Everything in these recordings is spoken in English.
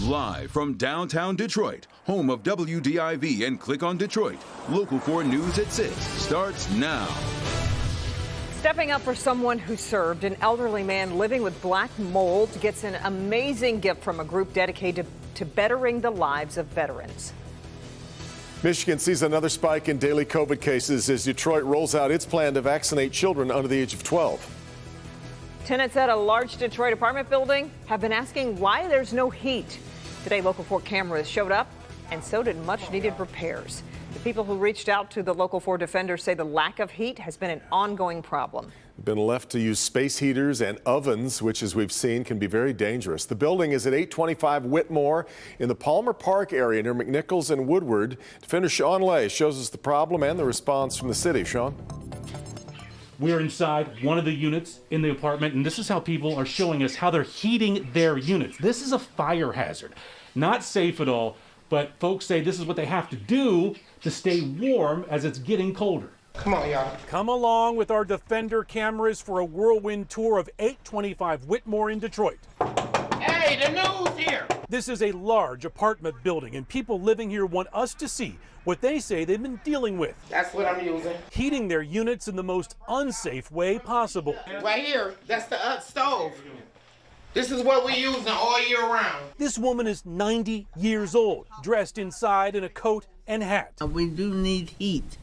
Live from downtown Detroit, home of WDIV and Click on Detroit, Local 4 News at 6 starts now. Stepping up for someone who served, an elderly man living with black mold gets an amazing gift from a group dedicated to bettering the lives of veterans. Michigan sees another spike in daily COVID cases as Detroit rolls out its plan to vaccinate children under the age of 12. Tenants at a large Detroit apartment building have been asking why there's no heat. Today, Local 4 cameras showed up, and so did much needed repairs. The people who reached out to the Local 4 defenders say the lack of heat has been an ongoing problem. We've been left to use space heaters and ovens, which, as we've seen, can be very dangerous. The building is at 825 Whitmore in the Palmer Park area near McNichols and Woodward. Defender Sean Lay shows us the problem and the response from the city. Sean? We're inside one of the units in the apartment, and this is how people are showing us how they're heating their units. This is a fire hazard. Not safe at all, but folks say this is what they have to do to stay warm as it's getting colder. Come on, y'all. Come along with our Defender cameras for a whirlwind tour of 825 Whitmore in Detroit. Hey, the news here. This is a large apartment building, and people living here want us to see what they say they've been dealing with. That's what I'm using. Heating their units in the most unsafe way possible. Right here, that's the stove. This is what we use all year round. This woman is 90 years old, dressed inside in a coat and hat. We do need heat,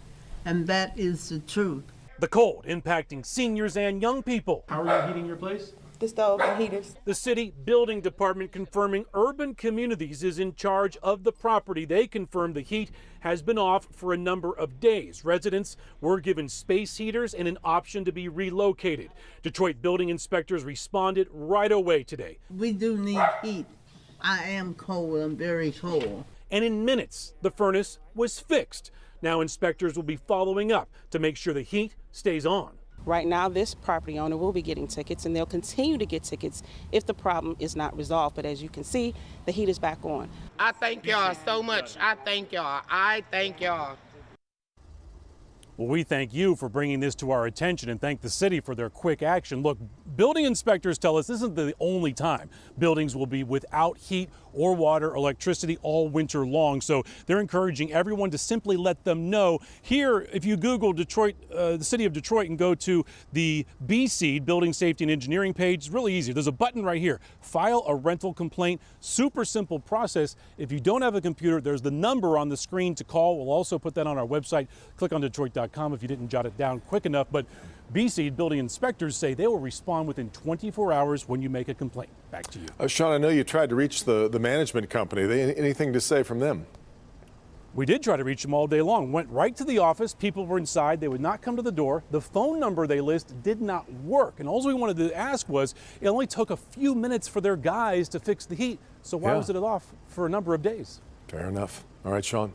and that is the truth. The cold impacting seniors and young people. How are you heating your place? The stove and heaters. The city building department confirming Urban Communities is in charge of the property. They confirmed the heat has been off for a number of days. Residents were given space heaters and an option to be relocated. Detroit building inspectors responded right away today. We do need heat. I am cold. I'm very cold. And in minutes, the furnace was fixed. Now inspectors will be following up to make sure the heat stays on. Right now, this property owner will be getting tickets, and they'll continue to get tickets if the problem is not resolved. But as you can see, the heat is back on. I thank y'all so much. I thank y'all. I thank y'all. Well, we thank you for bringing this to our attention and thank the city for their quick action. Look, building inspectors tell us this isn't the only time buildings will be without heat or water or electricity all winter long. So they're encouraging everyone to simply let them know. Here, if you Google Detroit, the city of Detroit, and go to the BSEED Building Safety and Engineering page, it's really easy. There's a button right here. File a rental complaint. Super simple process. If you don't have a computer, there's the number on the screen to call. We'll also put that on our website, clickondetroit.com, if you didn't jot it down quick enough. But BSEED building inspectors say they will respond within 24 hours when you make a complaint. Back to you. Sean, I know you tried to reach the management company. Anything to say from them? We did try to reach them all day long. Went right to the office. People were inside. They would not come to the door. The phone number they list did not work. And all we wanted to ask was, it only took a few minutes for their guys to fix the heat. So why was it off for a number of days? Fair enough. All right, Sean.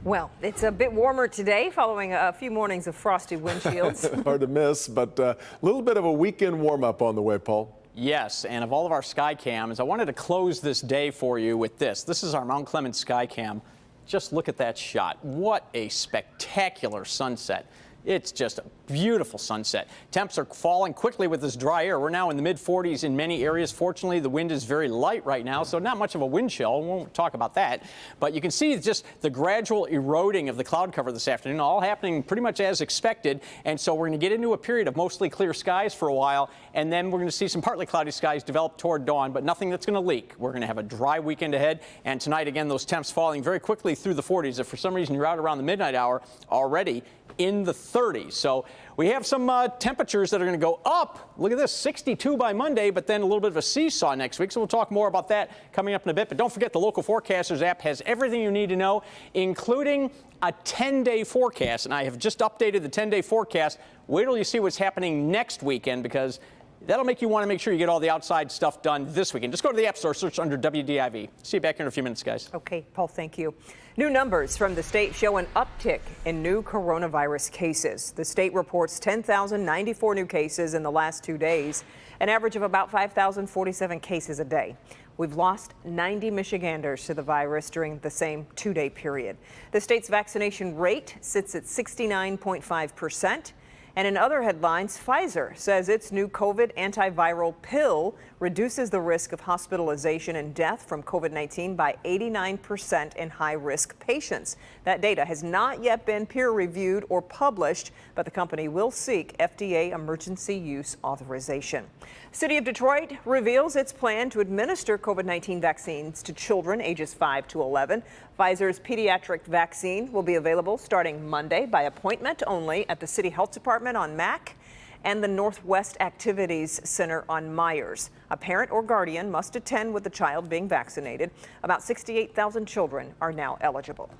Well, it's a bit warmer today following a few mornings of frosty windshields. Hard to miss, but a little bit of a weekend warm-up on the way, Paul. Yes, and of all of our sky cams, I wanted to close this day for you with this. This is our Mount Clemens sky cam. Just look at that shot. What a spectacular sunset. It's just a beautiful sunset. Temps are falling quickly with this dry air. We're now in the mid-40s in many areas. Fortunately, the wind is very light right now, so not much of a wind chill. We won't talk about that. But you can see just the gradual eroding of the cloud cover this afternoon, all happening pretty much as expected. And so we're going to get into a period of mostly clear skies for a while, and then we're going to see some partly cloudy skies develop toward dawn, but nothing that's going to leak. We're going to have a dry weekend ahead, and tonight, again, those temps falling very quickly through the 40s. If for some reason you're out around the midnight hour already, in the 30s. So we have some temperatures that are going to go up. Look at this, 62 by Monday, but then a little bit of a seesaw next week. So we'll talk more about that coming up in a bit. But don't forget, the Local Forecasters app has everything you need to know, including a 10-day forecast. And I have just updated the 10-day forecast. Wait till you see what's happening next weekend, because that'll make you want to make sure you get all the outside stuff done this weekend. Just go to the App Store, search under WDIV. See you back here in a few minutes, guys. Okay, Paul, thank you. New numbers from the state show an uptick in new coronavirus cases. The state reports 10,094 new cases in the last 2 days, an average of about 5,047 cases a day. We've lost 90 Michiganders to the virus during the same 2-day period. The state's vaccination rate sits at 69.5%. And in other headlines, Pfizer says its new COVID antiviral pill reduces the risk of hospitalization and death from COVID-19 by 89% in high-risk patients. That data has not yet been peer-reviewed or published, but the company will seek FDA emergency use authorization. City of Detroit reveals its plan to administer COVID-19 vaccines to children ages 5 to 11. Pfizer's pediatric vaccine will be available starting Monday by appointment only at the City Health Department on Mack and the Northwest Activities Center on Myers. A parent or guardian must attend with the child being vaccinated. About 68,000 children are now eligible.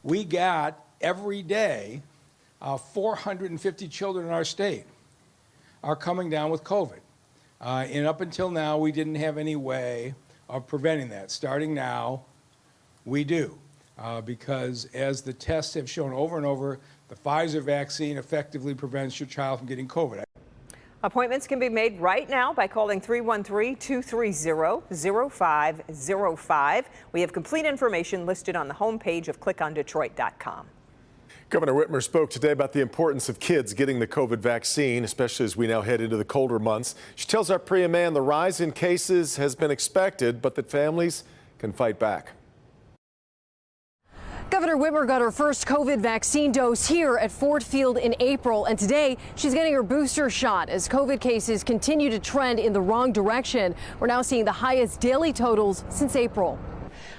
We got every day 450 children in our state are coming down with COVID. And up until now, we didn't have any way of preventing that. Starting now, we do. Because as the tests have shown over and over, the Pfizer vaccine effectively prevents your child from getting COVID. Appointments can be made right now by calling 313-230-0505. We have complete information listed on the homepage of clickondetroit.com. Governor Whitmer spoke today about the importance of kids getting the COVID vaccine, especially as we now head into the colder months. She tells our Priya Mann the rise in cases has been expected, but that families can fight back. Governor Whitmer got her first COVID vaccine dose here at Ford Field in April, and today she's getting her booster shot as COVID cases continue to trend in the wrong direction. We're now seeing the highest daily totals since April.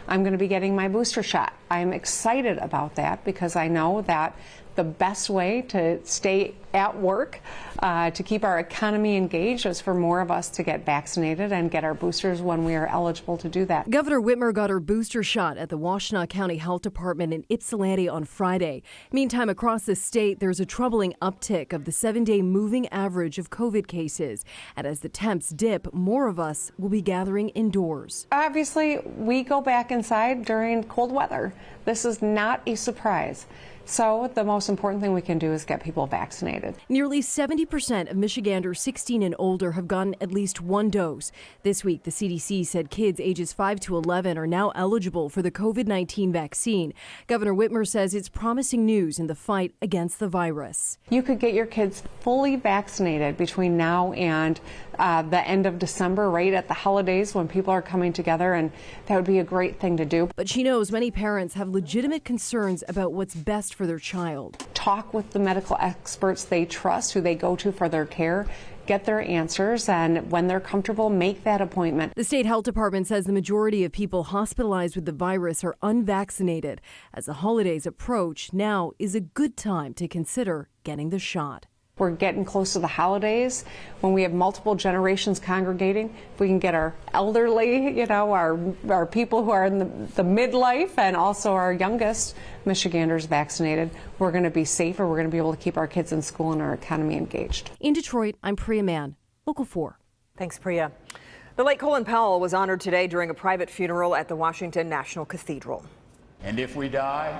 I'm going to be getting my booster shot. I'm excited about that because I know that the best way to stay at work, to keep our economy engaged, is for more of us to get vaccinated and get our boosters when we are eligible to do that. Governor Whitmer got her booster shot at the Washtenaw County Health Department in Ypsilanti on Friday. Meantime, across the state, there's a troubling uptick of the 7-day moving average of COVID cases. And as the temps dip, more of us will be gathering indoors. Obviously, we go back inside during cold weather. This is not a surprise. So the most important thing we can do is get people vaccinated. Nearly 70% of Michiganders 16 and older have gotten at least one dose. This week, the CDC said kids ages 5 to 11 are now eligible for the COVID-19 vaccine. Governor Whitmer says it's promising news in the fight against the virus. You could get your kids fully vaccinated between now and the end of December, right at the holidays when people are coming together, and that would be a great thing to do. But she knows many parents have legitimate concerns about what's best for their child. Talk with the medical experts they trust, who they go to for their care, get their answers, and when they're comfortable, make that appointment. The state health department says the majority of people hospitalized with the virus are unvaccinated. As the holidays approach, now is a good time to consider getting the shot. We're getting close to the holidays when we have multiple generations congregating. If we can get our elderly, our people who are in the midlife and also our youngest Michiganders vaccinated, we're going to be safer. We're going to be able to keep our kids in school and our economy engaged. In Detroit, I'm Priya Mann, Local 4. Thanks, Priya. The late Colin Powell was honored today during a private funeral at the Washington National Cathedral. And if we die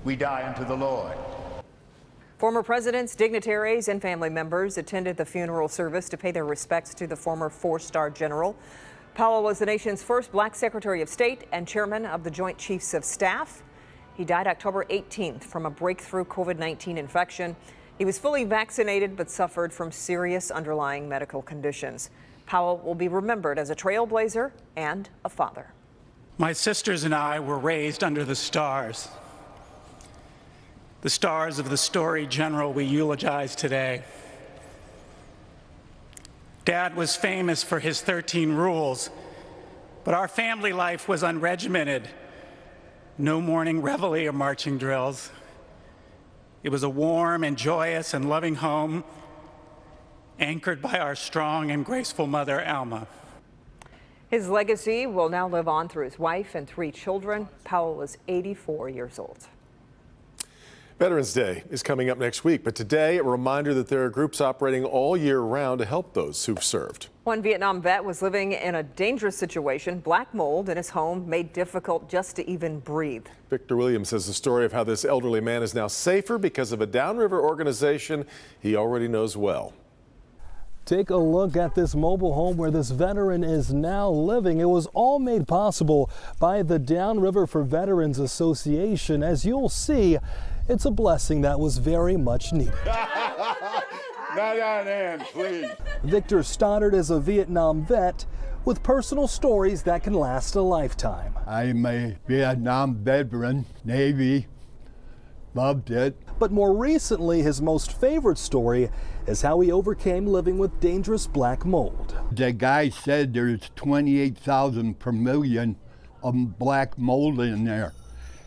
unto the Lord. Former presidents, dignitaries, and family members attended the funeral service to pay their respects to the former 4-star general. Powell was the nation's first black Secretary of State and chairman of the Joint Chiefs of Staff. He died October 18th from a breakthrough COVID-19 infection. He was fully vaccinated but suffered from serious underlying medical conditions. Powell will be remembered as a trailblazer and a father. My sisters and I were raised under the stars of the storied general we eulogize today. Dad was famous for his 13 rules, but our family life was unregimented. No morning reveille or marching drills. It was a warm and joyous and loving home, anchored by our strong and graceful mother, Alma. His legacy will now live on through his wife and 3 children. Powell was 84 years old. Veterans Day is coming up next week, but today a reminder that there are groups operating all year round to help those who've served. One Vietnam vet was living in a dangerous situation. Black mold in his home made difficult just to even breathe. Victor Williams says the story of how this elderly man is now safer because of a downriver organization he already knows well. Take a look at this mobile home where this veteran is now living. It was all made possible by the Downriver for Veterans Association. As you'll see, it's a blessing that was very much needed. Not on end, please. Victor Stoddard is a Vietnam vet with personal stories that can last a lifetime. I'm a Vietnam veteran, Navy, loved it. But more recently, his most favorite story is how he overcame living with dangerous black mold. The guy said there's 28,000 per million of black mold in there.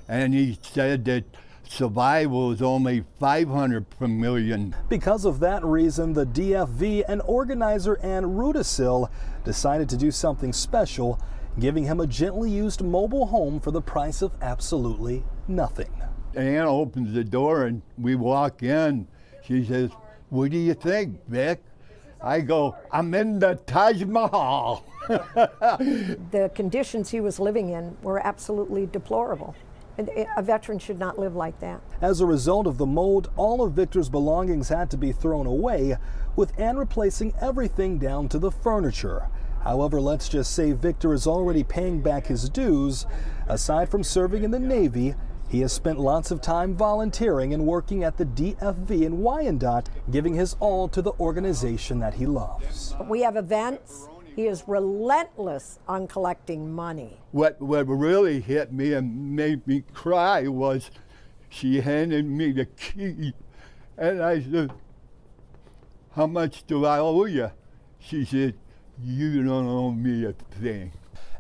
And he said that survival is only 500 per million. Because of that reason, the DFV and organizer Ann Rudisil decided to do something special, giving him a gently used mobile home for the price of absolutely nothing. Ann opens the door and we walk in. She says, "What do you think, Vic?" I go, "I'm in the Taj Mahal." The conditions he was living in were absolutely deplorable. A veteran should not live like that. As a result of the mold, all of Victor's belongings had to be thrown away, with Ann replacing everything down to the furniture. However, let's just say Victor is already paying back his dues. Aside from serving in the Navy, he has spent lots of time volunteering and working at the DFV in Wyandotte, giving his all to the organization that he loves. We have events. He is relentless on collecting money. What really hit me and made me cry was she handed me the key and I said, "How much do I owe you?" She said, "You don't owe me a thing."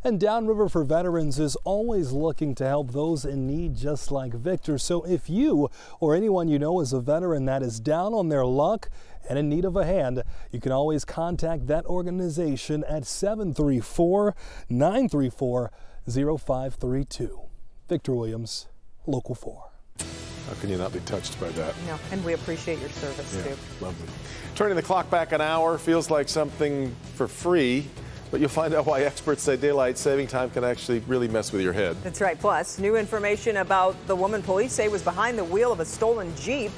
And Downriver for Veterans is always looking to help those in need just like Victor. So if you or anyone you know is a veteran that is down on their luck and in need of a hand, you can always contact that organization at 734-934-0532. Victor Williams, Local 4. How can you not be touched by that? No, and we appreciate your service too. Lovely. Turning the clock back an hour feels like something for free, but you'll find out why experts say daylight saving time can actually really mess with your head. That's right. Plus, new information about the woman police say was behind the wheel of a stolen Jeep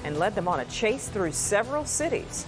and led them on a chase through several cities.